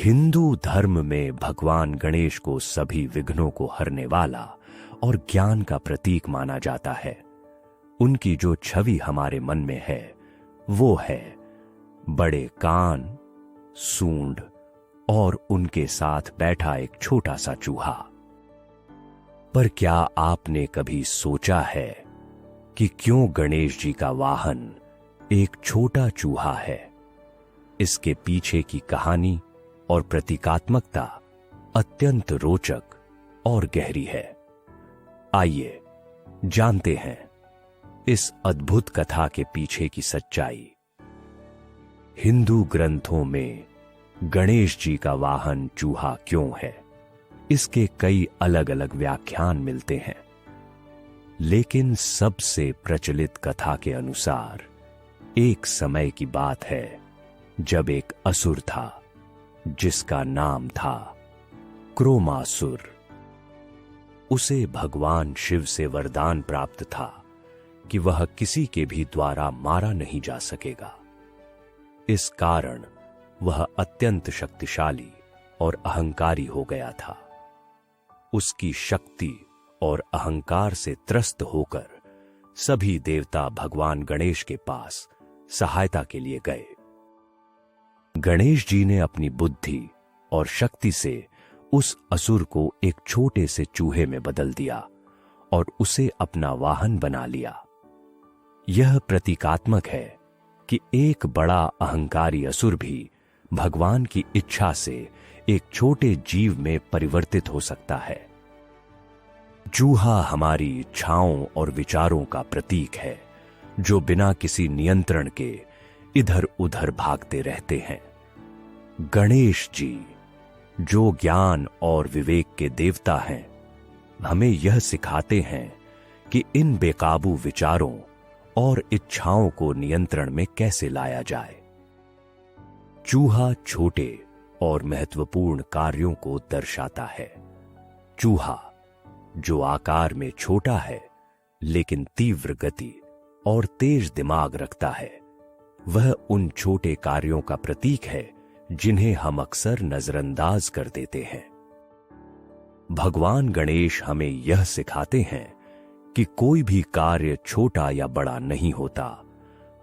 हिंदू धर्म में भगवान गणेश को सभी विघ्नों को हरने वाला और ज्ञान का प्रतीक माना जाता है। उनकी जो छवि हमारे मन में है वो है बड़े कान, सूंड और उनके साथ बैठा एक छोटा सा चूहा। पर क्या आपने कभी सोचा है कि क्यों गणेश जी का वाहन एक छोटा चूहा है? इसके पीछे की कहानी और प्रतीकात्मकता अत्यंत रोचक और गहरी है। आइए जानते हैं इस अद्भुत कथा के पीछे की सच्चाई। हिंदू ग्रंथों में गणेश जी का वाहन चूहा क्यों है, इसके कई अलग अलग व्याख्यान मिलते हैं, लेकिन सबसे प्रचलित कथा के अनुसार एक समय की बात है जब एक असुर था जिसका नाम था क्रोमासुर। उसे भगवान शिव से वरदान प्राप्त था कि वह किसी के भी द्वारा मारा नहीं जा सकेगा। इस कारण वह अत्यंत शक्तिशाली और अहंकारी हो गया था। उसकी शक्ति और अहंकार से त्रस्त होकर सभी देवता भगवान गणेश के पास सहायता के लिए गए। गणेश जी ने अपनी बुद्धि और शक्ति से उस असुर को एक छोटे से चूहे में बदल दिया और उसे अपना वाहन बना लिया। यह प्रतीकात्मक है कि एक बड़ा अहंकारी असुर भी भगवान की इच्छा से एक छोटे जीव में परिवर्तित हो सकता है। चूहा हमारी इच्छाओं और विचारों का प्रतीक है जो बिना किसी नियंत्रण के इधर उधर भागते रहते हैं। गणेश जी जो ज्ञान और विवेक के देवता हैं, हमें यह सिखाते हैं कि इन बेकाबू विचारों और इच्छाओं को नियंत्रण में कैसे लाया जाए। चूहा छोटे और महत्वपूर्ण कार्यों को दर्शाता है। चूहा जो आकार में छोटा है लेकिन तीव्र गति और तेज दिमाग रखता है, वह उन छोटे कार्यों का प्रतीक है जिन्हें हम अक्सर नजरअंदाज कर देते हैं। भगवान गणेश हमें यह सिखाते हैं कि कोई भी कार्य छोटा या बड़ा नहीं होता,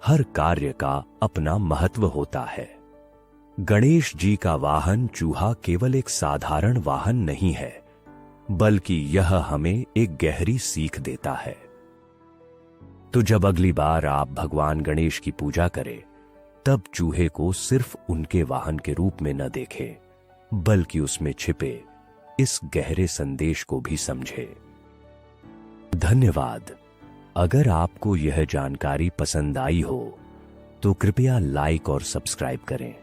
हर कार्य का अपना महत्व होता है। गणेश जी का वाहन चूहा केवल एक साधारण वाहन नहीं है, बल्कि यह हमें एक गहरी सीख देता है। तो जब अगली बार आप भगवान गणेश की पूजा करें, तब चूहे को सिर्फ उनके वाहन के रूप में न देखें, बल्कि उसमें छिपे इस गहरे संदेश को भी समझें। धन्यवाद। अगर आपको यह जानकारी पसंद आई हो तो कृपया लाइक और सब्सक्राइब करें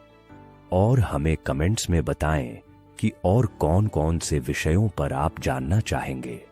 और हमें कमेंट्स में बताएं कि और कौन-कौन से विषयों पर आप जानना चाहेंगे।